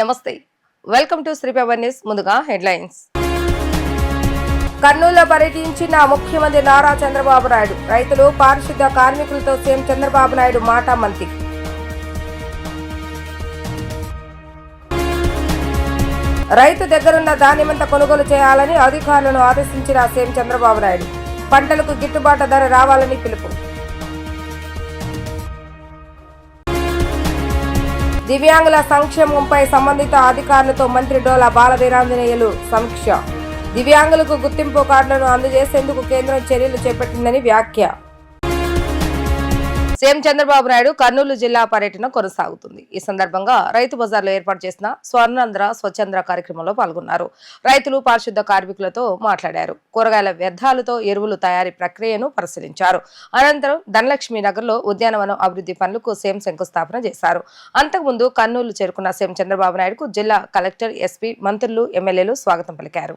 నమస్తే, welcome to శ్రీపవర్ news. ముందుగా headlines. కర్నూలులో పర్యటించిన ముఖ్యమంత్రి నారా చంద్రబాబు నాయుడు. రైతులు, పారిశుద్ధ కార్మికులతో సీఎం చంద్రబాబు నాయుడు మాటామంతి. రైతు దగ్గరున్న ధాన్యమంతా కొనుగోలు చేయాలని అధికారులను ఆదేశించిన సీఎం చంద్రబాబు నాయుడు. పంటలకు గిట్టుబాటు ధర రావాలని పిలుపు. దివ్యాంగుల సంక్షేమంపై సంబంధిత అధికారులతో మంత్రి డోలా బాలవీరాంజనేయులు సమీక్ష. దివ్యాంగులకు గుర్తింపు కార్డులను అందజేసేందుకు కేంద్రం చర్యలు చేపట్టిందని వ్యాఖ్య. సీఎం చంద్రబాబు నాయుడు కర్నూలు జిల్లా పర్యటన కొనసాగుతుంది. ఈ సందర్భంగా రైతు బజార్లో ఏర్పాటు చేసిన స్వర్ణాంధ్ర స్వచ్ఛంద్ర కార్యక్రమంలో పాల్గొన్నారు. రైతులు, పారిశుద్ధ కార్మికులతో మాట్లాడారు. కూరగాయల వ్యర్థాలతో ఎరువులు తయారీ ప్రక్రియను పరిశీలించారు. అనంతరం ధనలక్ష్మి నగర్ లో ఉద్యానవనం అభివృద్ధి పనులకు సీఎం శంకుస్థాపన చేశారు. అంతకుముందు కర్నూలు చేరుకున్న సీఎం చంద్రబాబు నాయుడుకు జిల్లా కలెక్టర్, ఎస్పీ, మంత్రులు, ఎమ్మెల్యేలు స్వాగతం పలికారు.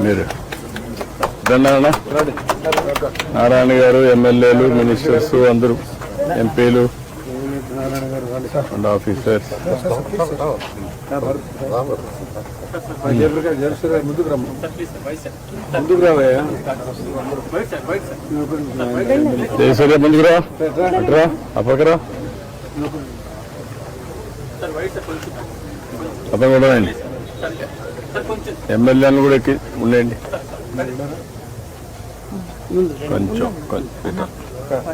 మీరు నారాయణ గారు, ఎమ్మెల్యేలు, మినిస్టర్స్, అందరూ, ఎంపీలు అండ్ ఆఫీసర్స్. ముందుకురా, అట్రా, అప్పకరా, అప్పుడు కూడా అండి. ఎమ్మెల్యేలు కూడా ఎక్కి ఉండండి.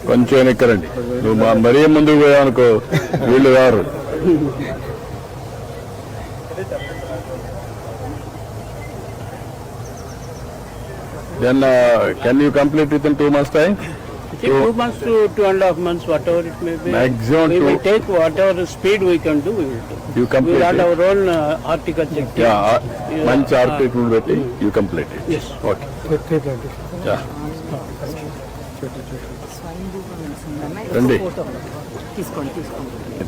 కొంచెం ఎక్కరండి. నువ్వు మరీ ముందుకు పోయావనుకో వీళ్ళు రారు. Then can you complete within 2 months time? 2 months to 2.5 months, whatever it may be. Maximum we will take whatever speed we can do. We will do. You complete we will it. have our own horticulture team. Yeah, manchi article petti you complete it. Yes. Okay. Yeah. రండి,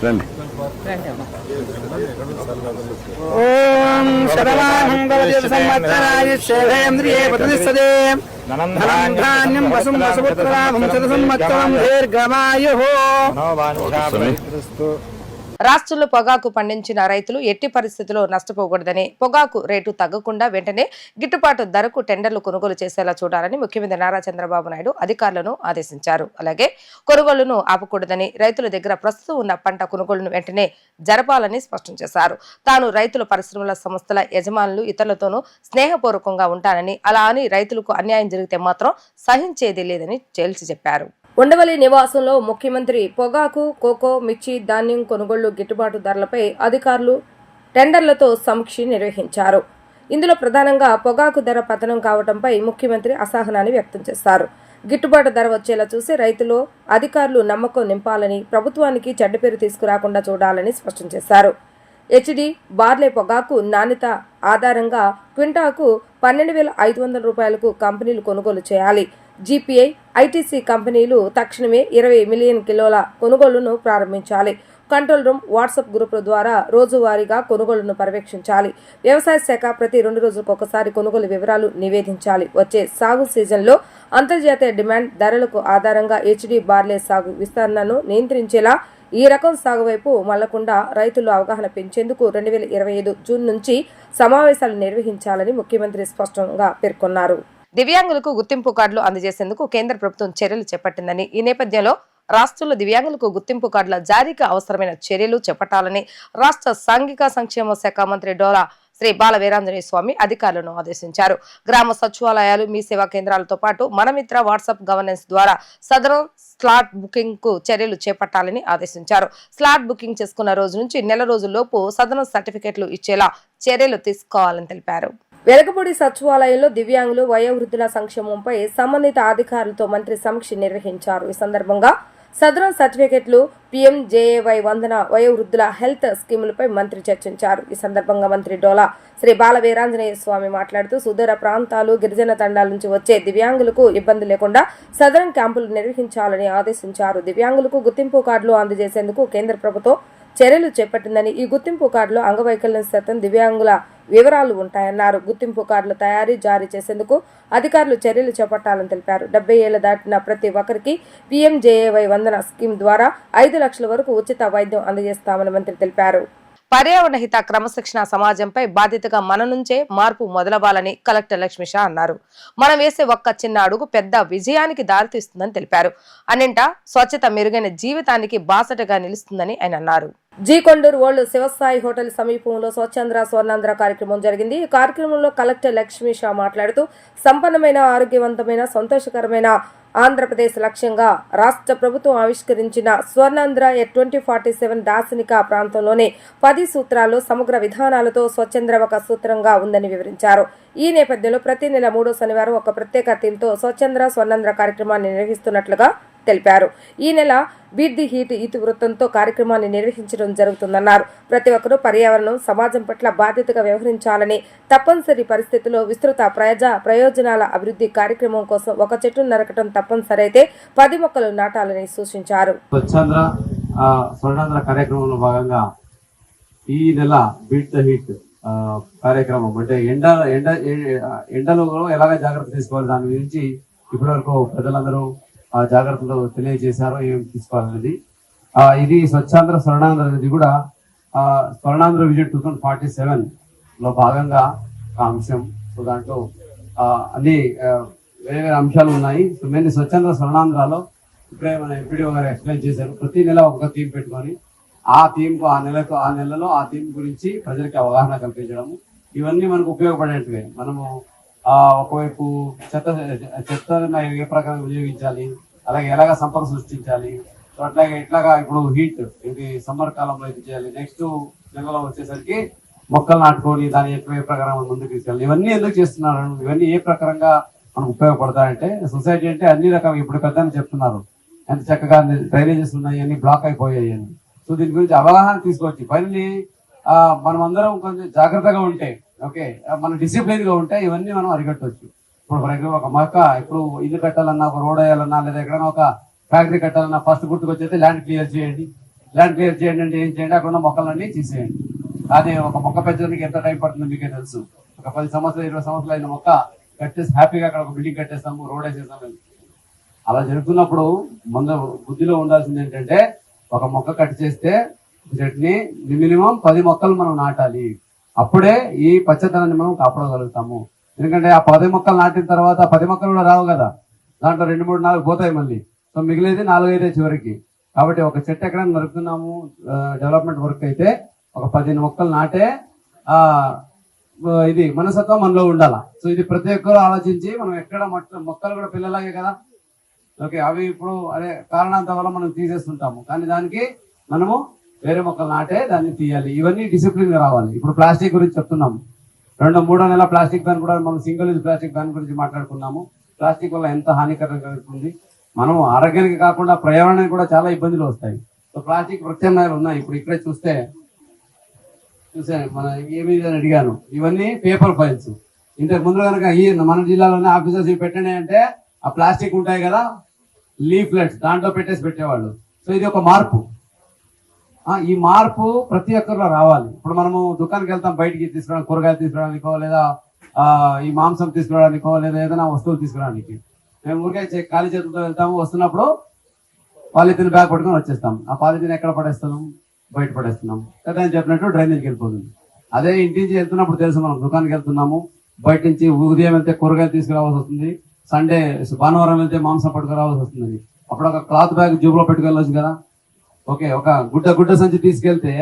రండి. ఓం శరవాణం భవతి సంవత్సరాయ శేవేంద్రియే ప్రతిష్టతే ధనం ధాన్యం వసుం వసుపుత్రాం శత సంవత్సరం దీర్ఘమాయుః. రాష్ట్రంలో పొగాకు పండించిన రైతులు ఎట్టి పరిస్థితుల్లో నష్టపోకూడదని, పొగాకు రేటు తగ్గకుండా వెంటనే గిట్టుబాటు ధరకు టెండర్లు కొనుగోలు చేసేలా చూడాలని ముఖ్యమంత్రి నారా చంద్రబాబు నాయుడు అధికారులను ఆదేశించారు. అలాగే కొనుగోలును ఆపకూడదని, రైతుల దగ్గర ప్రస్తుతం ఉన్న పంట కొనుగోలును వెంటనే జరపాలని స్పష్టం చేశారు. తాను రైతుల, పరిశ్రమల, సంస్థల యజమానులు, ఇతరులతోనూ స్నేహపూర్వకంగా ఉంటానని, అలా అని రైతులకు అన్యాయం జరిగితే మాత్రం సహించేది లేదని తేల్చి చెప్పారు. ఉండవల్లి నివాసంలో ముఖ్యమంత్రి పొగాకు, కోకో, మిర్చి, ధాన్యం కొనుగోళ్లు గిట్టుబాటు ధరలపై అధికారులు టెండర్లతో సమీక్ష నిర్వహించారు. ఇందులో ప్రధానంగా పొగాకు ధర పతనం కావడంపై ముఖ్యమంత్రి అసహనాన్ని వ్యక్తం చేశారు. గిట్టుబాటు ధర వచ్చేలా చూసి రైతులు, అధికారులు నమ్మకం నింపాలని, ప్రభుత్వానికి చెడ్డ పేరు తీసుకురాకుండా చూడాలని స్పష్టం చేశారు. హెచ్డి బార్లే పొగాకు నాణ్యత ఆధారంగా క్వింటాకు 12,500 రూపాయలకు కంపెనీలు కొనుగోలు చేయాలి. జీపీఐ, ఐటీసీ కంపెనీలు తక్షణమే 20 మిలియన్ కిలోల కొనుగోలును ప్రారంభించాలి. కంట్రోల్ రూమ్, వాట్సాప్ గ్రూపుల ద్వారా రోజువారీగా కొనుగోలును పర్యవేక్షించాలి. వ్యవసాయ శాఖ ప్రతి 2 రోజులకు ఒకసారి కొనుగోలు వివరాలు నివేదించాలి. వచ్చే సాగు సీజన్లో అంతర్జాతీయ డిమాండ్ ధరలకు ఆధారంగా హెచ్డి బార్లే సాగు విస్తరణను నియంత్రించేలా ఈ రకం సాగు వైపు మళ్లకుండా రైతులు అవగాహన పెంచేందుకు 2025 జూన్ నుంచి సమావేశాలు నిర్వహించాలని ముఖ్యమంత్రి స్పష్టంగా పేర్కొన్నారు. దివ్యాంగులకు గుర్తింపు కార్డులు అందజేసేందుకు కేంద్ర ప్రభుత్వం చర్యలు చేపట్టిందని, ఈ నేపథ్యంలో రాష్ట్రంలో దివ్యాంగులకు గుర్తింపు కార్డుల జారీకి అవసరమైన చర్యలు చేపట్టాలని రాష్ట్ర సాంఘిక సంక్షేమ శాఖ మంత్రి డోలా శ్రీ బాలవీరాంజనేయ స్వామి అధికారులను ఆదేశించారు. గ్రామ సచివాలయాలు, మీ సేవా కేంద్రాలతో పాటు మనమిత్ర వాట్సాప్ గవర్నెన్స్ ద్వారా సదరం స్లాట్ బుకింగ్ కు చర్యలు చేపట్టాలని ఆదేశించారు. స్లాట్ బుకింగ్ చేసుకున్న రోజు నుంచి నెల రోజుల్లోపు సదరం సర్టిఫికెట్లు ఇచ్చేలా చర్యలు తీసుకోవాలని తెలిపారు. వెలగపూడి సచివాలయంలో దివ్యాంగులు వయోవృద్ధుల సంక్షేమంపై సంబంధిత అధికారులతో మంత్రి సమీక్ష నిర్వహించారు. ఈ సందర్భంగా సదరం సర్టిఫికెట్లు, PMJAY వందన వయోవృద్ధుల హెల్త్ స్కీములపై మంత్రి చర్చించారు. ఈ సందర్భంగా మంత్రి డోలా శ్రీ బాల వీరాంజనేయ స్వామి మాట్లాడుతూ సుదూర ప్రాంతాలు, గిరిజన తండాల నుంచి వచ్చే దివ్యాంగులకు ఇబ్బంది లేకుండా సదరం క్యాంపులు నిర్వహించాలని ఆదేశించారు. దివ్యాంగులకు గుర్తింపు కార్డులు అందజేసేందుకు కేంద్ర ప్రభుత్వం చర్యలు చేపట్టిందని, ఈ గుర్తింపు కార్డులో అంగవైకల్యం శాతం దివ్యాంగుల వివరాలు ఉంటాయన్నారు. గుర్తింపు కార్డుల తయారీ, జారీ చేసేందుకు అధికారులు చర్యలు చేపట్టాలని తెలిపారు. 70 ఏళ్లు దాటిన ప్రతి ఒక్కరికి PMJAY వందన స్కీమ్ ద్వారా 5 లక్షల వరకు ఉచిత వైద్యం అందజేస్తామని మంత్రి తెలిపారు. పర్యావరణ హిత క్రమశిక్షణ సమాజంపై బాధ్యతగా మన నుంచే మార్పు మొదలవ్వాలని కలెక్టర్ లక్ష్మీ షా అన్నారు. మనం వేసే ఒక్క చిన్న అడుగు పెద్ద విజయానికి దారితీస్తుందని తెలిపారు. అన్నింటా స్వచ్ఛత మెరుగైన జీవితానికి బాసటగా నిలుస్తుందని ఆయన అన్నారు. G Konduru old Shivasai hotel సమీపంలో స్వచ్ఛాంధ్ర స్వర్ణాంధ్ర కార్యక్రమం జరిగింది. ఈ కార్యక్రమంలో కలెక్టర్ లక్ష్మీ షా మాట్లాడుతూ సంపన్నమైన, ఆరోగ్యవంతమైన, సంతోషకరమైన ఆంధ్రప్రదేశ్ లక్ష్యంగా రాష్ట్ర ప్రభుత్వం ఆవిష్కరించిన స్వర్ణాంధ్ర 2047 దార్శనిక ప్రాంతంలోని 10 సూత్రాలు సమగ్ర విధానాలతో స్వచ్ఛంద్ర ఒక సూత్రంగా ఉందని వివరించారు. ఈ నేపథ్యంలో ప్రతి నెల 3వ శనివారం ఒక ప్రత్యేక థీమ్తో స్వచ్ఛంద్ర స్వర్ణాంధ్ర కార్యక్రమాన్ని నిర్వహిస్తున్నట్లుగా తెలిపారు. ఈ నెల బీట్ ది హీట్ ఇతివృత్తంతో కార్యక్రమాన్ని నిర్వహించడం జరుగుతుందన్నారు. ప్రతి ఒక్కరూ పర్యావరణం, సమాజం పట్ల బాధ్యతగా వ్యవహరించాలని, తప్పనిసరి పరిస్థితుల్లో విస్తృత ప్రయోజనాల అభివృద్ధి కార్యక్రమం కోసం ఒక చెట్టును నరకటం తప్పనిసరి అయితే 10 మొక్కలు నాటాలని సూచించారు. స్వచ్ఛాంధ్ర స్వర్ణాంధ్ర కార్యక్రమంలో భాగంగా ఈ నెల బీట్ ద హీట్ కార్యక్రమం అంటే ఎండలో ఎలాగ జాగ్రత్త తీసుకోవాలి దాని గురించి ఇప్పటివరకు ప్రజలందరూ జాగ్రత్తలు తెలియజేశారు. ఏం తీసుకోవాలనేది ఇది స్వచ్ఛాంధ్ర స్వర్ణాంధ్ర అనేది కూడా స్వర్ణాంధ్ర విజన్ 2047 లో భాగంగా అంశం. సో దాంట్లో అన్ని వేరే వేరే అంశాలు ఉన్నాయి. సో మెయిన్ స్వచ్ఛాంధ్ర స్వర్ణాంధ్రలో ఇప్పుడే మన ఎంపీడీఓ గారు ఎక్స్ప్లెయిన్ చేశారు. ప్రతి నెల ఒక థీమ్ పెట్టుకొని ఆ థీమ్కు ఆ నెలలో ఆ థీమ్ గురించి ప్రజలకి అవగాహన కల్పించడము, ఇవన్నీ మనకు ఉపయోగపడేటివే. మనము ఒకవైపు చెత్తను ఏ ప్రకారం వినియోగించాలి, అలాగే ఎలాగ సంపద సృష్టించాలి, సో అట్లాగే ఇట్లాగా ఇప్పుడు హీట్ ఇది సమ్మర్ కాలంలో ఇది చేయాలి, నెక్స్ట్ నెలలో వచ్చేసరికి మొక్కలు నాటుకొని దాని ఏ ప్రకారం ముందుకు తీసుకెళ్ళాలి. ఇవన్నీ ఎందుకు చేస్తున్నారు, ఇవన్నీ ఏ ప్రకారంగా మనకు ఉపయోగపడతాయంటే సొసైటీ అంటే అన్ని రకాల ఇప్పుడు పెద్ద చెప్తున్నారు ఎంత చక్కగా డ్రైనేజెస్ ఉన్నాయి, అన్ని బ్లాక్ అయిపోయాయి అని. సో దీని గురించి అవగాహన తీసుకొచ్చి ఫైనల్లీ మనం అందరం కొంచెం జాగ్రత్తగా ఉంటే, ఓకే, మన డిసిప్లిన్ గా ఉంటే ఇవన్నీ మనం అరికట్టవచ్చు. ఇప్పుడు ఫర్ ఎగ్జాంపుల్ ఒక మొక్క ఇప్పుడు ఇల్లు కట్టాలన్నా, ఒక రోడ్ వేయాలన్నా, లేదా ఎక్కడైనా ఒక ఫ్యాక్టరీ కట్టాలన్నా ఫస్ట్ గుర్తుకొచ్చేది ల్యాండ్ క్లియర్ చేయండి. ల్యాండ్ క్లియర్ చేయండి అంటే ఏం చేయండి, అక్కడ ఉన్న మొక్కలన్నీ తీసేయండి. అదే ఒక మొక్క పెంచడానికి ఎంత టైం పడుతుందో మీకే తెలుసు. ఒక 10 సంవత్సరాలు 20 సంవత్సరాలు అయిన మొక్క కట్టేసి హ్యాపీగా అక్కడ ఒక బిల్డింగ్ కట్టేస్తాము, రోడ్ వేసేస్తాము. అలా జరుగుతున్నప్పుడు ముందు బుద్ధిలో ఉండాల్సింది ఏంటంటే ఒక మొక్క కట్ చేస్తే చెట్ని మినిమం 10 మొక్కలు మనం నాటాలి. అప్పుడే ఈ పచ్చదనాన్ని మనం కాపాడగలుగుతాము. ఎందుకంటే ఆ 10 మొక్కలు నాటిన తర్వాత 10 మొక్కలు కూడా రావు కదా, దాంట్లో 2, 3, 4 పోతాయి మళ్ళీ. సో మిగిలేది 4-5 చివరికి. కాబట్టి ఒక చెట్టు ఎక్కడైనా నరుకుతున్నాము డెవలప్మెంట్ వర్క్ అయితే ఒక 15 మొక్కలు నాటే ఇది మనసత్వం మనలో ఉండాల. సో ఇది ప్రతి ఒక్కరు ఆలోచించి మనం ఎక్కడ మొక్కలు కూడా పిల్లలాగే కదా, ఓకే, అవి ఇప్పుడు అదే కారణాంత వల్ల మనం తీసేస్తుంటాము. కానీ దానికి మనము వేరే మొక్కలు నాటే దాన్ని తీయాలి. ఇవన్నీ డిసిప్లిన్ గా రావాలి. ఇప్పుడు ప్లాస్టిక్ గురించి చెప్తున్నాము. 2-3 నెలల ప్లాస్టిక్ బ్యాన్ కూడా మనం సింగిల్ యూజ్ ప్లాస్టిక్ బ్యాన్ గురించి మాట్లాడుకున్నాము. ప్లాస్టిక్ వల్ల ఎంత హానికరంగా ఉంటుంది, మనం ఆరోగ్యానికి కాకుండా పర్యావరణానికి కూడా చాలా ఇబ్బందులు వస్తాయి. సో ప్లాస్టిక్ ప్రత్యామ్నాయాలు ఉన్నాయి. ఇప్పుడు ఇక్కడే చూసాను, మన ఏమి అడిగాను, ఇవన్నీ పేపర్ ఫైల్స్. ఇంతకు ముందు కనుక ఈ మన జిల్లాలోనే ఆఫీసర్స్ పెట్టండి అంటే ఆ ప్లాస్టిక్ ఉంటాయి కదా లీఫ్లెట్స్, దాంట్లో పెట్టేవాళ్ళు. సో ఇది ఒక మార్పు. ఈ మార్పు ప్రతి ఒక్కరిలో రావాలి. ఇప్పుడు మనము దుకాణానికి వెళ్తాం, బయటికి తీసుకురావడానికి, కూరగాయలు తీసుకురావడానికో, లేదా ఈ మాంసం తీసుకురావడానికో, లేదా ఏదైనా వస్తువులు తీసుకురావడానికి మేము ఊరికే ఖాళీ చేతులతో వెళ్తాము. వస్తున్నప్పుడు పాలిథిన్ బ్యాగ్ పట్టుకొని వచ్చేస్తాం. ఆ పాలిథిన్ ఎక్కడ పడేస్తున్నాం, బయట పడేస్తున్నాం కదా అని చెప్పినట్టు డ్రైనేజ్కి వెళ్ళిపోతుంది. అదే ఇంటి నుంచి వెళ్తున్నప్పుడు తెలుసు, మనం దుకాణానికి వెళ్తున్నాము, బయట నుంచి ఉదయం వెళ్తే కూరగాయలు తీసుకురావాల్సి వస్తుంది, సండే భానువారం వెళ్తే మాంసం పట్టుకురావాల్సి వస్తుంది. అప్పుడు ఒక క్లాత్ బ్యాగ్ జూబులో పెట్టుకెళ్ళవచ్చు కదా, ఓకే, ఒక గుడ్డ సంచి తీసుకెళ్తే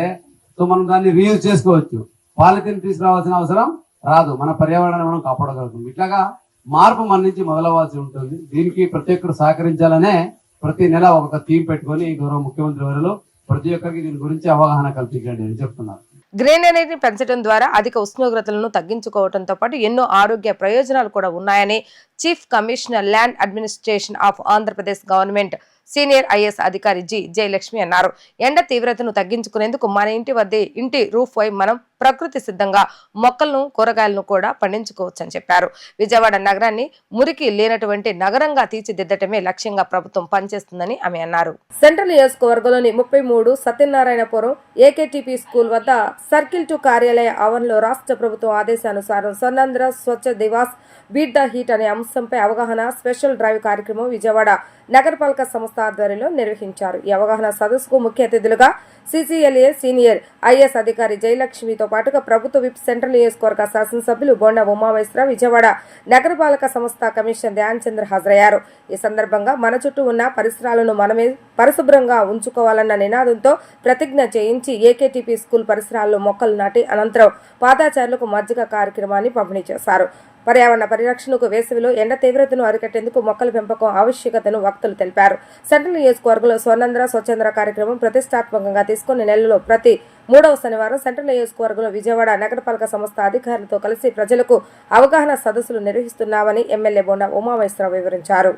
సో మనం దాన్ని రీయూజ్ చేసుకోవచ్చు. పాలిథిన్ తీసుకురావాల్సిన అవసరం రాదు, మన పర్యావరణాన్ని మనం కాపాడగలుగుతాం. ఇట్లాగా మార్పు మన నుంచి మొదలవ్వాల్సి ఉంటుంది. దీనికి ప్రతి ఒక్కరు సహకరించాలనే ప్రతి నెల ఒక థీమ్ పెట్టుకొని గౌరవ ముఖ్యమంత్రి వారు ప్రతి ఒక్కరికి దీని గురించి అవగాహన కల్పించండి అని చెప్తున్నారు. గ్రీనరీని పెంచడం ద్వారా అధిక ఉష్ణోగ్రతలను తగ్గించుకోవడంతో పాటు ఎన్నో ఆరోగ్య ప్రయోజనాలు కూడా ఉన్నాయని chief commissioner land administration of Andhra Pradesh government senior IAS అధికారి జి జయలక్ష్మి అన్నారు. ఎండ తీవ్రతను తగ్గించుకునేందుకు మన ఇంటి వద్దే ఇంటి రూఫ్ పై మనం ప్రకృతి సిద్ధంగా మొక్కలను కూరగాయలను కూడా పండించుకోవచ్చని చెప్పారు. విజయవాడ నగరాన్ని మురికి లేనటువంటి నగరంగా తీర్చిదిద్దటమే లక్ష్యంగా ప్రభుత్వం పనిచేస్తుందని ఆమె అన్నారు. సెంట్రల్ నియోజకవర్గంలోని 33 సత్యనారాయణపురం ఏకేటీపీ స్కూల్ వద్ద సర్కిల్ 2 కార్యాలయ ఆవరణలో రాష్ట్ర ప్రభుత్వం ఆదేశానుసారం స్వర్ణాంధ్ర స్వచ్ఛ దివాస్ బీట్ ద హీట్ అనే అంశంపై అవగాహన స్పెషల్ డ్రైవ్ కార్యక్రమం విజయవాడ నగరపాలక సంస్థ ఆధ్వర్యంలో నిర్వహించారు. ఈ అవగాహన సదస్సుకు ముఖ్య అతిథులుగా CCLA సీనియర్ ఐఏఎస్ అధికారి జయలక్ష్మితో పాటుగా ప్రభుత్వ విప్ సెంట్రల్ నియోజకవర్గ శాసనసభ్యులు బొండ ఉమామేశ్వర, విజయవాడ నగరపాలక సంస్థ కమిషనర్ ధ్యాన్ చంద్ర హాజరయ్యారు. ఈ సందర్భంగా మన చుట్టూ ఉన్న పరిసరాలను మనమే పరిశుభ్రంగా ఉంచుకోవాలన్న నినాదంతో ప్రతిజ్ఞ చేయించి ఏకేటీపీ స్కూల్ పరిసరాల్లో మొక్కలు నాటి అనంతరం పాదాచారులకు మజ్జిగ కార్యక్రమాన్ని పంపిణీ చేశారు. పర్యావరణ పరిరక్షణకు వేసవిలో ఎండ తీవ్రతను అరికట్టేందుకు మొక్కల పెంపకం ఆవశ్యకతను వక్తలు తెలిపారు. సెంట్రల్ నియోజకవర్గంలో స్వర్ణాంధ్ర స్వచ్ఛంద్ర కార్యక్రమం ప్రతిష్టాత్మకంగా తీసుకుని నెలలో ప్రతి 3వ శనివారం సెంట్రల్ నియోజకవర్గంలో విజయవాడ నగరపాలక సంస్థ అధికారులతో కలిసి ప్రజలకు అవగాహన సదస్సులు నిర్వహిస్తున్నామని ఎమ్మెల్యే బొండ ఉమామేశ్వరరావు వివరించారు.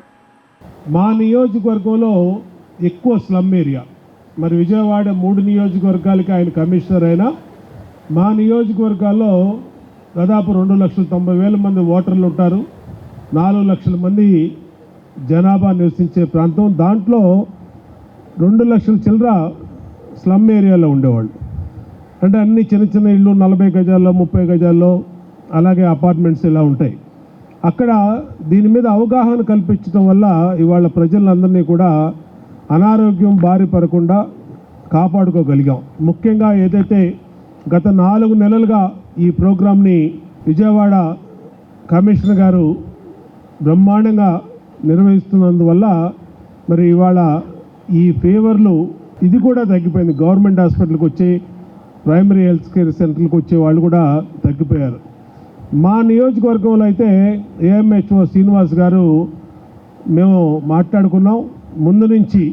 మా నియోజకవర్గంలో ఎక్కువ స్లమ్ ఏరియా, మరి విజయవాడ 3 నియోజకవర్గాలకి ఆయన కమిషనర్ అయినా మా నియోజకవర్గాల్లో దాదాపు 2,90,000 మంది ఓటర్లు ఉంటారు. 4 లక్షల మంది జనాభా నివసించే ప్రాంతం. దాంట్లో 2 లక్షల చిల్లర స్లమ్ ఏరియాలో ఉండేవాళ్ళు. అంటే అన్ని చిన్న చిన్న ఇళ్ళు 40 గజాల్లో 30 గజాల్లో అలాగే అపార్ట్మెంట్స్ ఇలా ఉంటాయి. అక్కడ దీని మీద అవగాహన కల్పించడం వల్ల ఇవాళ ప్రజలందరినీ కూడా అనారోగ్యం బారి పడకుండా కాపాడుకోగలిగాం. ముఖ్యంగా ఏదైతే గత 4 నెలలుగా ఈ ప్రోగ్రామ్ని విజయవాడ కమిషనర్ గారు బ్రహ్మాండంగా నిర్వహిస్తున్నందువల్ల మరి ఇవాళ ఈ ఫీవర్లు ఇది కూడా తగ్గిపోయింది. గవర్నమెంట్ హాస్పిటల్కి వచ్చి ప్రైమరీ హెల్త్ కేర్ సెంటర్కి వచ్చే వాళ్ళు కూడా తగ్గిపోయారు. మా నియోజకవర్గంలో అయితే AMHO శ్రీనివాస్ గారు మేము మాట్లాడుకున్నాం. ముందు నుంచి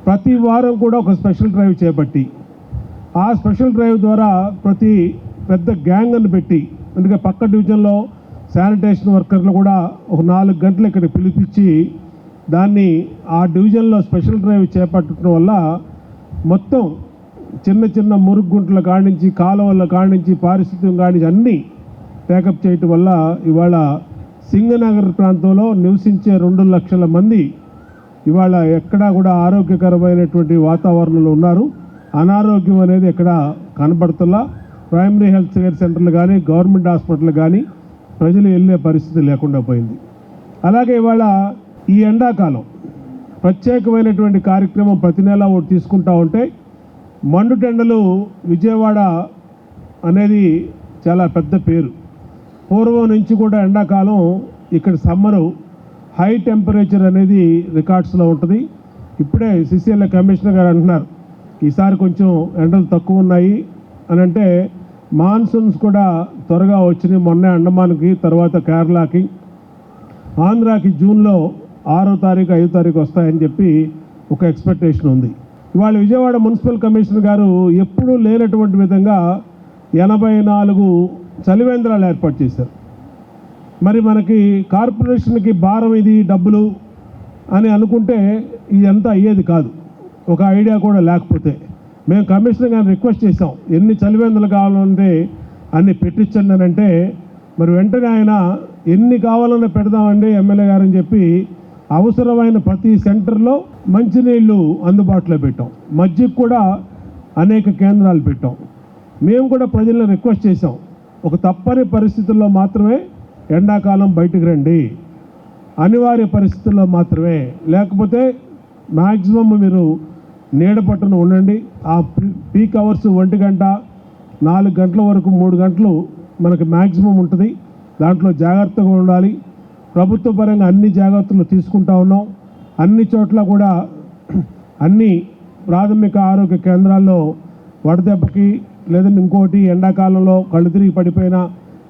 ప్రతి వారం కూడా ఒక స్పెషల్ డ్రైవ్ చేపట్టి ఆ స్పెషల్ డ్రైవ్ ద్వారా ప్రతి పెద్ద గ్యాంగ్ అని పెట్టి, అందుకే పక్క డివిజన్లో శానిటేషన్ వర్కర్లు కూడా ఒక 4 గంటలు ఇక్కడ పిలిపించి దాన్ని ఆ డివిజన్లో స్పెషల్ డ్రైవ్ చేపట్టడం వల్ల మొత్తం చిన్న చిన్న మురుగుంట్ల కాడించి కాలువల కాడించి పారిశుద్ధ్యం కాడించి అన్నీ టేకప్ చేయటం వల్ల ఇవాళ సింగనగర్ ప్రాంతంలో నివసించే 2 లక్షల మంది ఇవాళ ఎక్కడా కూడా ఆరోగ్యకరమైనటువంటి వాతావరణంలో ఉన్నారు. అనారోగ్యం అనేది ఎక్కడ కనబడుతున్నా. ప్రైమరీ హెల్త్ కేర్ సెంటర్లు కానీ గవర్నమెంట్ హాస్పిటల్ కానీ ప్రజలు వెళ్ళే పరిస్థితి లేకుండా పోయింది. అలాగే ఇవాళ ఈ ఎండాకాలం ప్రత్యేకమైనటువంటి కార్యక్రమం ప్రతి నెల ఒకటి తీసుకుంటూ ఉంటే మండుటెండలు విజయవాడ అనేది చాలా పెద్ద పేరు. పూర్వం నుంచి కూడా ఎండాకాలం ఇక్కడ సమ్మరు హై టెంపరేచర్ అనేది రికార్డ్స్లో ఉంటుంది. ఇప్పుడే CCLA కమిషనర్ గారు అంటున్నారు ఈసారి కొంచెం ఎండలు తక్కువ ఉన్నాయి అని. అంటే మాన్సూన్స్ కూడా త్వరగా వచ్చినాయి. మొన్నే అండమాన్కి, తర్వాత కేరళకి, ఆంధ్రాకి జూన్లో 6వ తారీఖు 5వ తారీఖు వస్తాయని చెప్పి ఒక ఎక్స్పెక్టేషన్ ఉంది. ఇవాళ విజయవాడ మున్సిపల్ కమిషనర్ గారు ఎప్పుడూ లేనటువంటి విధంగా 84 చలివేంద్రాలు ఏర్పాటు చేశారు. మరి మనకి కార్పొరేషన్కి భారం ఇది డబ్బులు అని అనుకుంటే ఇదంతా అయ్యేది కాదు, ఒక ఐడియా కూడా లేకపోతే. మేము కమిషనర్ గారిని రిక్వెస్ట్ చేసాం, ఎన్ని చలివేంద్రాలు కావాలంటే అన్ని పెట్టించండి అని. అంటే మరి వెంటనే ఆయన ఎన్ని కావాలన్నా పెడదామండి ఎమ్మెల్యే గారు అని చెప్పి అవసరమైన ప్రతి సెంటర్లో మంచినీళ్ళు అందుబాటులో పెట్టాం. మజ్జిగ కూడా అనేక కేంద్రాలు పెట్టాం. మేము కూడా ప్రజలను రిక్వెస్ట్ చేసాం, ఒక తప్పని పరిస్థితుల్లో మాత్రమే ఎండాకాలం బయటకు రండి, అనివార్య పరిస్థితుల్లో మాత్రమే, లేకపోతే మ్యాక్సిమం మీరు నీడ పట్టున ఉండండి. ఆ పీక్ అవర్స్ 1 గంట 4 గంటల వరకు 3 గంటలు మనకు మ్యాక్సిమం ఉంటుంది. దాంట్లో జాగ్రత్తగా ఉండాలి. ప్రభుత్వ పరంగా అన్ని జాగ్రత్తలు తీసుకుంటా ఉన్నాం. అన్ని చోట్ల కూడా అన్ని ప్రాథమిక ఆరోగ్య కేంద్రాల్లో వడదెబ్బకి లేదంటే ఇంకోటి ఎండాకాలంలో కళ్ళు తిరిగి పడిపోయినా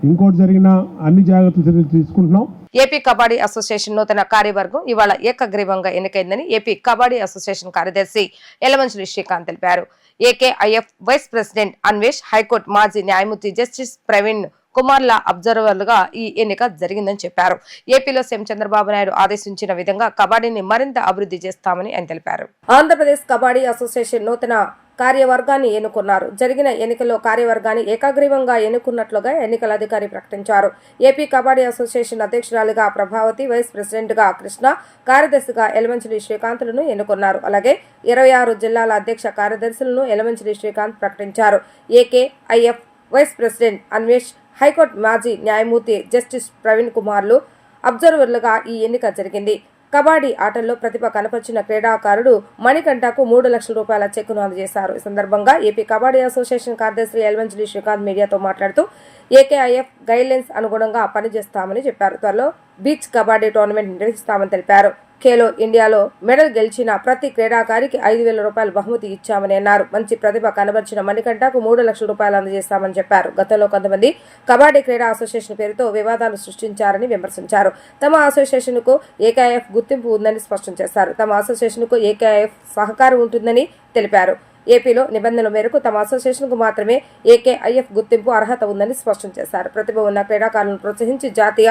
ఇంకోటి జరిగినా అన్ని జాగ్రత్తలు తీసుకుంటున్నాం. ఏపీ కబడ్డీ అసోసియేషన్ నూతన కార్యవర్గం ఇవాళ ఏకగ్రీవంగా ఎన్నికైందని ఏపీ కబడ్డీ అసోసియేషన్ కార్యదర్శి యలమంచిలి శ్రీకాంత్ తెలిపారు. ఏకేఐఎఫ్ వైస్ ప్రెసిడెంట్ అన్వేష్, హైకోర్టు మాజీ న్యాయమూర్తి జస్టిస్ ప్రవీణ్ కుమార్ల అబ్జర్వర్లుగా ఈ ఎన్నిక జరిగిందని చెప్పారు. ఏపీలో సీఎం చంద్రబాబు నాయుడు ఆదేశించిన విధంగా కబడ్డీని మరింత అభివృద్ధి చేస్తామని ఆయన తెలిపారు. ఆంధ్రప్రదేశ్ కబడ్డీ అసోసియేషన్ నూతన కార్యవర్గాన్ని ఎన్నుకున్నారు. జరిగిన ఎన్నికల్లో కార్యవర్గాన్ని ఏకగ్రీవంగా ఎన్నుకున్నట్లుగా ఎన్నికల అధికారి ప్రకటించారు. ఏపీ కబడ్డీ అసోసియేషన్ అధ్యక్షురాలిగా ప్రభావతి, వైస్ ప్రెసిడెంట్ గా కృష్ణ, కార్యదర్శిగా యలమంచిలి శ్రీకాంత్లను ఎన్నుకున్నారు. అలాగే 26 జిల్లాల అధ్యక్ష కార్యదర్శులను యలమంచిలి శ్రీకాంత్ ప్రకటించారు. ఏకేఐఎఫ్ వైస్ ప్రెసిడెంట్ అన్వేష్, హైకోర్టు మాజీ న్యాయమూర్తి జస్టిస్ ప్రవీణ్ కుమార్లు అబ్జర్వర్లుగా ఈ ఎన్నిక జరిగింది. కబడ్డీ ఆటల్లో ప్రతిభ కనపరిచిన క్రీడాకారుడు మణికంఠకు 3 లక్షల రూపాయల చెక్కును అందజేశారు. ఈ సందర్భంగా ఏపీ కబడ్డీ అసోసియేషన్ కార్యదర్శి యలమంచిలి శ్రీకాంత్ మీడియాతో మాట్లాడుతూ ఏకేఐఎఫ్ గైడ్లైన్స్ అనుగుణంగా పనిచేస్తామని చెప్పారు. త్వరలో బీచ్ కబడ్డీ టోర్నమెంట్ నిర్వహిస్తామని తెలిపారు. ఖేలో ఇండియాలో మెడల్ గెలిచిన ప్రతి క్రీడాకారికి 5,000 రూపాయలు బహుమతి ఇచ్చామని అన్నారు. మంచి ప్రతిభ కనబర్చిన మణికంఠకు 3 లక్షల రూపాయలు అందజేస్తామని చెప్పారు. గతంలో కొంతమంది కబడ్డీ క్రీడా అసోసియేషన్ పేరుతో వివాదాలు సృష్టించారని విమర్శించారు. తమ అసోసియేషన్ కు ఏకేఐఎఫ్ గుర్తింపు ఉందని స్పష్టం చేశారు. తమ అసోసియేషన్ కు ఏకేఐఎఫ్ సహకారం ఉంటుందని తెలిపారు. ఏపీలో నిబంధనల మేరకు తమ అసోసియేషన్ కు మాత్రమే ఏకేఐఎఫ్ గుర్తింపు అర్హత ఉందని స్పష్టం చేశారు. ప్రతిభ ఉన్న క్రీడాకారులను ప్రోత్సహించి జాతీయ,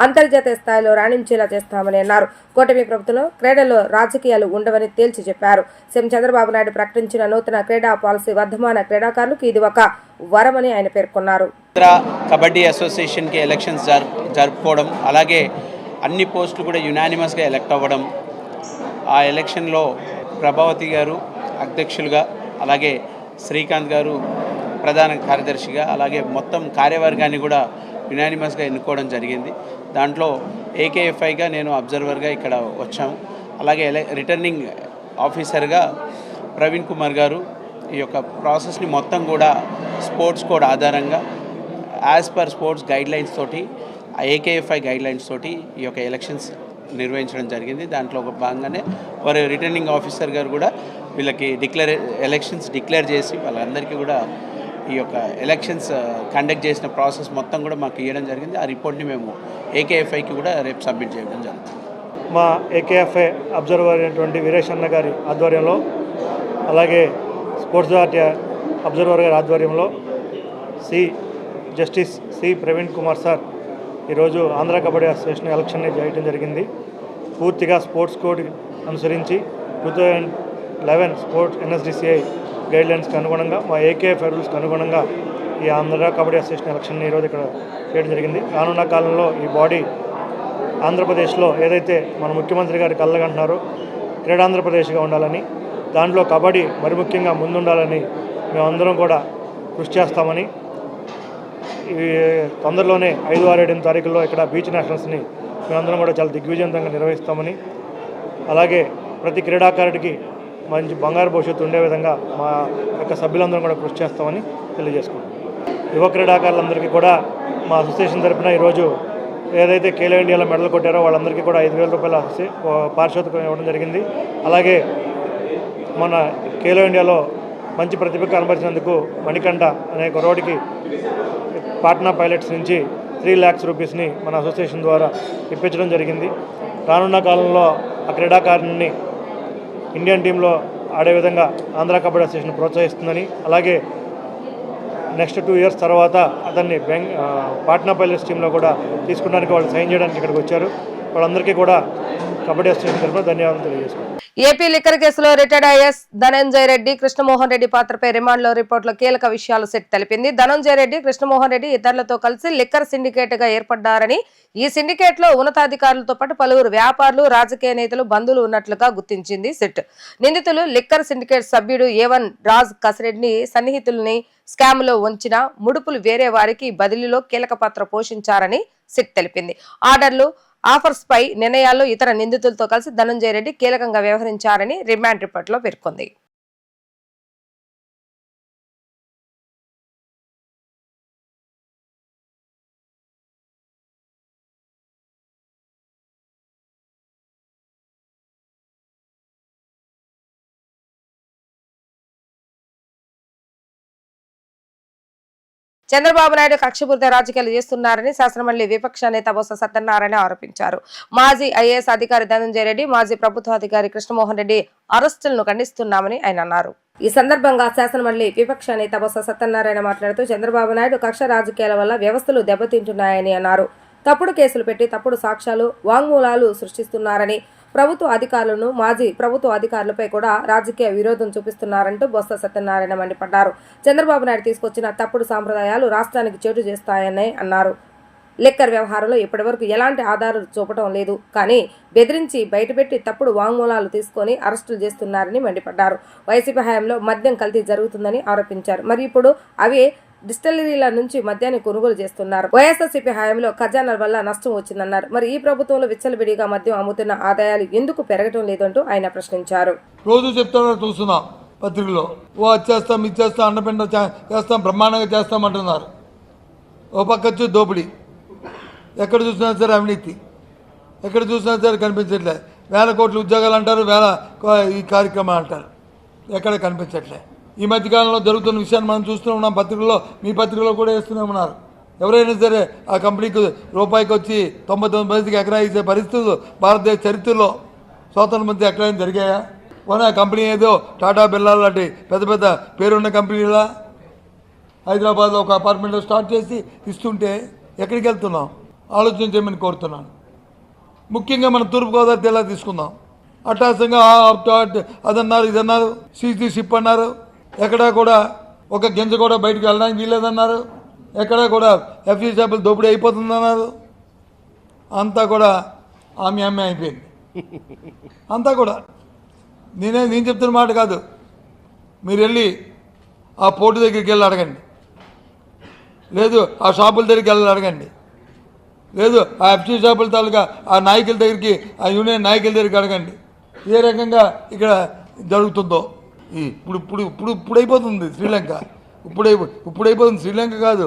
అంతర్జాతీయ స్థాయిలో రాణించేలా చేస్తామని అన్నారు. కూటమి ప్రభుత్వంలో క్రీడల్లో రాజకీయాలు ఉండవని తేల్చి చెప్పారు. సీఎం చంద్రబాబు నాయుడు ప్రకటించిన నూతన క్రీడా పాలసీ వర్ధమాన క్రీడాకారులకు ఇది ఒక వరమని ఆయన పేర్కొన్నారు. కబడ్డీ అసోసియేషన్కి ఎలక్షన్స్ జరుపుకోవడం, అలాగే అన్ని పోస్టులు కూడా యునానిమస్గా ఎలక్ట్ అవ్వడం, ఆ ఎలక్షన్లో ప్రభావతి గారు అధ్యక్షులుగా, అలాగే శ్రీకాంత్ గారు ప్రధాన కార్యదర్శిగా, అలాగే మొత్తం కార్యవర్గాన్ని కూడా యునానిమస్గా ఎన్నుకోవడం జరిగింది. దాంట్లో ఏకేఎఫ్ఐగా నేను అబ్జర్వర్గా ఇక్కడ వచ్చాము. అలాగే రిటర్నింగ్ ఆఫీసర్గా ప్రవీణ్ కుమార్ గారు ఈ యొక్క ప్రాసెస్ని మొత్తం కూడా స్పోర్ట్స్ కోడ్ ఆధారంగా యాజ్ పర్ స్పోర్ట్స్ గైడ్లైన్స్ తోటి, ఏకేఎఫ్ఐ గైడ్లైన్స్ తోటి ఈ యొక్క ఎలక్షన్స్ నిర్వహించడం జరిగింది. దాంట్లో ఒక భాగంగానే వారు రిటర్నింగ్ ఆఫీసర్ గారు కూడా వీళ్ళకి ఎలక్షన్స్ డిక్లేర్ చేసి వాళ్ళందరికీ కూడా ఈ యొక్క ఎలక్షన్స్ కండక్ట్ చేసిన ప్రాసెస్ మొత్తం కూడా మాకు ఇవ్వడం జరిగింది. ఆ రిపోర్ట్ని మేము ఏకేఎఫ్ఐకి కూడా రేపు సబ్మిట్ చేయడం జరుగుతుంది. మా ఏకేఎఫ్ఐ అబ్జర్వర్ అయినటువంటి వీరేష్ అన్న గారి ఆధ్వర్యంలో, అలాగే స్పోర్ట్స్ అథారిటీ అబ్జర్వర్ గారి ఆధ్వర్యంలో justice C Praveen Kumar sir ఈరోజు ఆంధ్ర కబడ్డీ అసోసియేషన్ ఎలక్షన్ని చేయడం జరిగింది. పూర్తిగా స్పోర్ట్స్ కోడ్ అనుసరించి 2011 స్పోర్ట్స్ ఎన్ఎస్డిసిఐ గైడ్లైన్స్కి అనుగుణంగా, మా ఏకేఎఫ్ఐ రూల్స్కి అనుగుణంగా ఈ ఆంధ్ర కబడ్డీ అసోసియేషన్ ఎలక్షన్ని ఈరోజు ఇక్కడ చేయడం జరిగింది. రానున్న కాలంలో ఈ బాడీ ఆంధ్రప్రదేశ్లో ఏదైతే మన ముఖ్యమంత్రి గారు కలగంటున్నారో క్రీడాంధ్రప్రదేశ్గా ఉండాలని, దాంట్లో కబడ్డీ మరి ముఖ్యంగా ముందుండాలని మేమందరం కూడా కృషి చేస్తామని, ఇవి తొందరలోనే 5, 6, 7 తారీఖుల్లో ఇక్కడ బీచ్ నేషనల్స్ని మేమందరం కూడా చాలా దిగ్విజయంతంగా నిర్వహిస్తామని, అలాగే ప్రతి క్రీడాకారుడికి మంచి బంగారు భవిష్యత్తు ఉండే విధంగా మా యొక్క సభ్యులందరం కూడా కృషి చేస్తామని తెలియజేసుకుంటాం. యువ క్రీడాకారులందరికీ కూడా మా అసోసియేషన్ తరఫున ఈరోజు ఏదైతే ఖేలో ఇండియాలో మెడల్ కొట్టారో వాళ్ళందరికీ కూడా 5,000 రూపాయల పారితోషికం ఇవ్వడం జరిగింది. అలాగే మన ఖేలో ఇండియాలో మంచి ప్రతిభ కనబరిచినందుకు మణికంఠ అనే కుర్రోడికి పాట్నా పైలట్స్ నుంచి 3 lakhs రూపీస్ని మన అసోసియేషన్ ద్వారా ఇప్పించడం జరిగింది. రానున్న కాలంలో ఆ క్రీడాకారుని ఇండియన్ టీంలో ఆడే విధంగా ఆంధ్ర కబడ్డీ అసోసియేషన్ ప్రోత్సహిస్తుందని, అలాగే నెక్స్ట్ 2 years తర్వాత అతన్ని పాట్నా పైలట్స్ టీంలో కూడా తీసుకున్నానికి వాళ్ళు సైన్ చేయడానికి ఇక్కడికి వచ్చారు. వాళ్ళందరికీ కూడా కబడ్డీ అసోసియేషన్ తరఫున ధన్యవాదాలు తెలియజేసుకుంటాం. ఏపీ లిక్కర్ కేసులో రిటైర్డ్ ఐఏఎస్ ధనంజయ రెడ్డి, కృష్ణమోహన్ రెడ్డి పాత్రపై రిమాండ్లో రిపోర్టులో కీలక విషయాలు సెట్ తెలిపింది. ధనంజయ రెడ్డి, కృష్ణమోహన్ రెడ్డి ఇతరులతో కలిసి లిక్కర్ సిండికేట్ గా ఏర్పడ్డారని, ఈ సిండికేట్ లో ఉన్నతాధికారులతో పాటు పలువురు వ్యాపారులు, రాజకీయ నేతలు, బంధువులు ఉన్నట్లుగా గుర్తించింది సిట్. నిందితులు లిక్కర్ సిండికేట్ సభ్యుడు A1 రాజ్ కసిరెడ్డిని సన్నిహితుల్ని స్కామ్ లో ఉంచిన ముడుపులు వేరే వారికి బదిలీలో కీలక పాత్ర పోషించారని సిట్ తెలిపింది. ఆర్డర్లు, ఆఫర్స్ పై నిర్ణయాల్లో ఇతర నిందితులతో కలిసి ధనంజయ రెడ్డి కీలకంగా వ్యవహరించారని రిమాండ్ రిపోర్టులో పేర్కొంది. చంద్రబాబు నాయుడు కక్షపూరిత రాజకీయాలు చేస్తున్నారని శాసనమండలి విపక్ష నేత బొత్స సత్యనారాయణ ఆరోపించారు. మాజీ ఐఏఎస్ అధికారి ధనంజయ రెడ్డి, మాజీ ప్రభుత్వ అధికారి కృష్ణమోహన్ రెడ్డి అరెస్టులను ఖండిస్తున్నామని ఆయన అన్నారు. ఈ సందర్భంగా శాసనమండలి విపక్ష నేత బొత్స సత్యనారాయణ మాట్లాడుతూ చంద్రబాబు నాయుడు కక్ష రాజకీయాల వల్ల వ్యవస్థలు దెబ్బతింటున్నాయని అన్నారు. తప్పుడు కేసులు పెట్టి తప్పుడు సాక్ష్యాలు, వాంగ్మూలాలు సృష్టిస్తున్నారని, ప్రభుత్వ అధికారులను, మాజీ ప్రభుత్వ అధికారులపై కూడా రాజకీయ విరోధం చూపిస్తున్నారంటూ బొత్స సత్యనారాయణ మండిపడ్డారు. చంద్రబాబు నాయుడు తీసుకొచ్చిన తప్పుడు సాంప్రదాయాలు రాష్ట్రానికి చేటు చేస్తాయని అన్నారు. లిక్కర్ వ్యవహారంలో ఇప్పటివరకు ఎలాంటి ఆధారాలు చూపడం లేదు, కానీ బెదిరించి బయటపెట్టి తప్పుడు వాంగ్మూలాలు తీసుకొని అరెస్టులు చేస్తున్నారని మండిపడ్డారు. వైసీపీ హయాంలో మద్యం కల్తీ జరుగుతుందని ఆరోపించారు. మరి ఇప్పుడు అవి డిస్టిలరీల నుంచి మద్యాన్ని కొనుగోలు చేస్తున్నారు. వైఎస్ఆర్సీపీ హయాంలో ఖజానాల వల్ల నష్టం వచ్చిందన్నారు. మరి ఈ ప్రభుత్వంలో విచ్చలవిడిగా మద్యం అమ్ముతున్న ఆదాయాలు ఎందుకు పెరగటం లేదంటూ ఆయన ప్రశ్నించారు. రోజు చెప్తున్నారు, చూస్తున్నాం పత్రికలో, ఓ అది చేస్తాం, ఇది చేస్తాం, అన్నపిండ చేస్తాం, బ్రహ్మాండంగా చేస్తామంటున్నారు. ఓ పక్క వచ్చి దోపిడీ, ఎక్కడ చూసినా సరే అవినీతి, ఎక్కడ చూసినా సరే కనిపించట్లే. 1000 కోట్ల ఉద్యోగాలు అంటారు, ఈ కార్యక్రమాలు అంటారు, ఎక్కడ కనిపించట్లే. ఈ మధ్యకాలంలో జరుగుతున్న విషయాన్ని మనం చూస్తూ ఉన్నాం. పత్రికల్లో, మీ పత్రికలో కూడా వేస్తూనే ఉన్నారు. ఎవరైనా సరే ఆ కంపెనీకి రూపాయికి వచ్చి 99 ఎకరా ఇచ్చే పరిస్థితులు భారతదేశ చరిత్రలో స్వాతంత్రం మధ్య ఎక్కడైనా జరిగాయా? ఆ కంపెనీ ఏదో టాటా బిర్లా లాంటి పెద్ద పెద్ద పేరున్న కంపెనీలా హైదరాబాద్లో ఒక అపార్ట్మెంట్లో స్టార్ట్ చేసి ఇస్తుంటే ఎక్కడికి వెళ్తున్నాం ఆలోచన చేయమని కోరుతున్నాను. ముఖ్యంగా మనం తూర్పుగోదావరి జిల్లా తీసుకుందాం. అట్టాసంగా అదన్నారు, ఇదన్నారు, సీసీ షిప్ అన్నారు. ఎక్కడా కూడా ఒక గింజ కూడా బయటకు వెళ్ళడానికి వీల్లేదన్నారు. ఎక్కడా కూడా ఎఫ్సీ చేపలు దోపిడీ అయిపోతుందన్నారు. అంతా కూడా ఆమె అయిపోయింది. అంతా కూడా నేను చెప్తున్న మాట కాదు. మీరు వెళ్ళి ఆ పోర్టు దగ్గరికి వెళ్ళి అడగండి, లేదు ఆ షాపుల దగ్గరికి వెళ్ళి అడగండి, లేదు ఆ ఎఫ్సీ షాపుల తాలూకా ఆ నాయకుల దగ్గరికి, ఆ యూనియన్ నాయకుల దగ్గరికి అడగండి ఏ రకంగా ఇక్కడ జరుగుతుందో. ఇప్పుడు అయిపోతుంది శ్రీలంక, ఇప్పుడు అయిపోతుంది శ్రీలంక కాదు,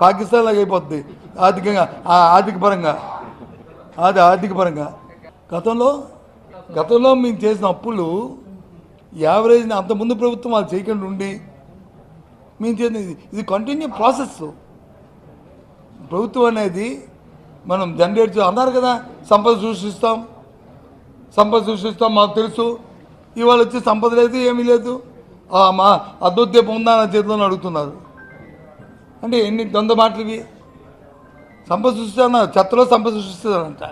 పాకిస్తాన్ లాగా అయిపోతుంది ఆర్థికంగా, ఆర్థిక పరంగా. గతంలో మేము చేసిన అప్పులు యావరేజ్ అంతకుముందు ప్రభుత్వం వాళ్ళు చేయకుండా ఉండి మేము చేసిన ఇది కంటిన్యూ ప్రాసెస్. ప్రభుత్వం అనేది మనం జనరేట్ అన్నారు కదా, సంపద సృష్టిస్తాం మాకు తెలుసు. ఇవాళ వచ్చి సంపద లేదు, ఏమీ లేదు, మా అద్భుతీపం ఉందా నా చేతిలో అడుగుతున్నారు. అంటే ఎన్ని దొంద మాటలు ఇవి. సంపద సృష్టిస్తున్నారు, చెత్తలో సంపద సృష్టిస్తారంట.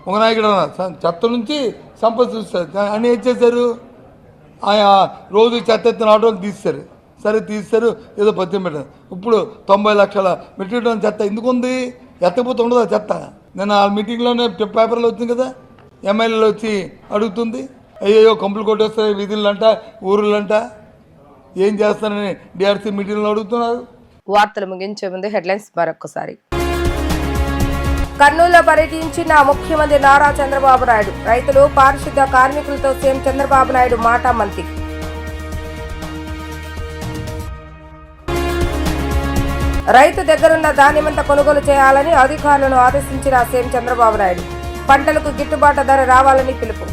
ఒక నాయకుడు అన్నారు, చెత్త నుంచి సంపద సృష్టిస్తారు అని ఏం చేశారు? ఆయా రోజు చెత్త ఎత్తిన ఆటోలు తీస్తారు, సరే తీస్తారు, ఏదో పత్యం పెట్టారు. ఇప్పుడు 90 లక్షల మెట్రిక్ టన్ చెత్త ఎందుకు ఉంది? ఎత్తకపోతే ఉండదు ఆ చెత్త. నేను ఆ మీటింగ్లోనే పేపర్లో వచ్చింది కదా, ఎమ్మెల్యేలు వచ్చి అడుగుతుంది, అయ్యో కంపులు కొట్టేస్తారు వీధులంట, ఊరులంట, ఏం చేస్తారని డిఆర్సీ మీటింగ్లో అడుగుతున్నారు. వార్తలు ముగించే ముందు హెడ్లైన్స్ మరొకసారి. కర్నూలులో పర్యటించిన ముఖ్యమంత్రి నారా చంద్రబాబు నాయుడు. రైతులు, పారిశుద్ధ్య కార్మికులతో సీఎం చంద్రబాబు నాయుడు మాటామంతి. రైతు దగ్గరున్న ధాన్యమంతా కొనుగోలు చేయాలని అధికారులను ఆదేశించిన సీఎం చంద్రబాబు నాయుడు. పంటలకు గిట్టుబాటు ధర రావాలని పిలుపు.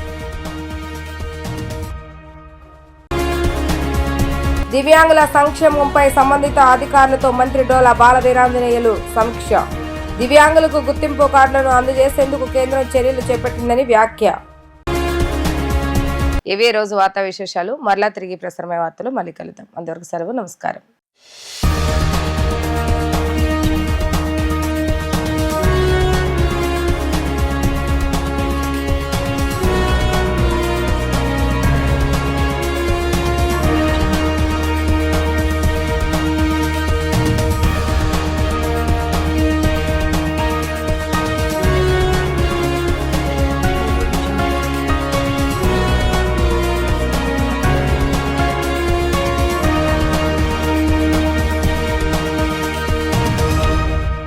దివ్యాంగుల సంక్షేమంపై సంబంధిత అధికారులతో మంత్రి డోలా బాలవీరాంజనేయులు సమీక్ష. దివ్యాంగులకు గుర్తింపు కార్డులను అందజేసేందుకు కేంద్రం చర్యలు చేపట్టిందని వ్యాఖ్య. ఇవే రోజు వార్తా విశేషాలు. మరలా తిరిగి ప్రసారమయ్యే వార్తలు మళ్ళీ కలుద్దాం. అంతవరకు సెలవు, నమస్కారం.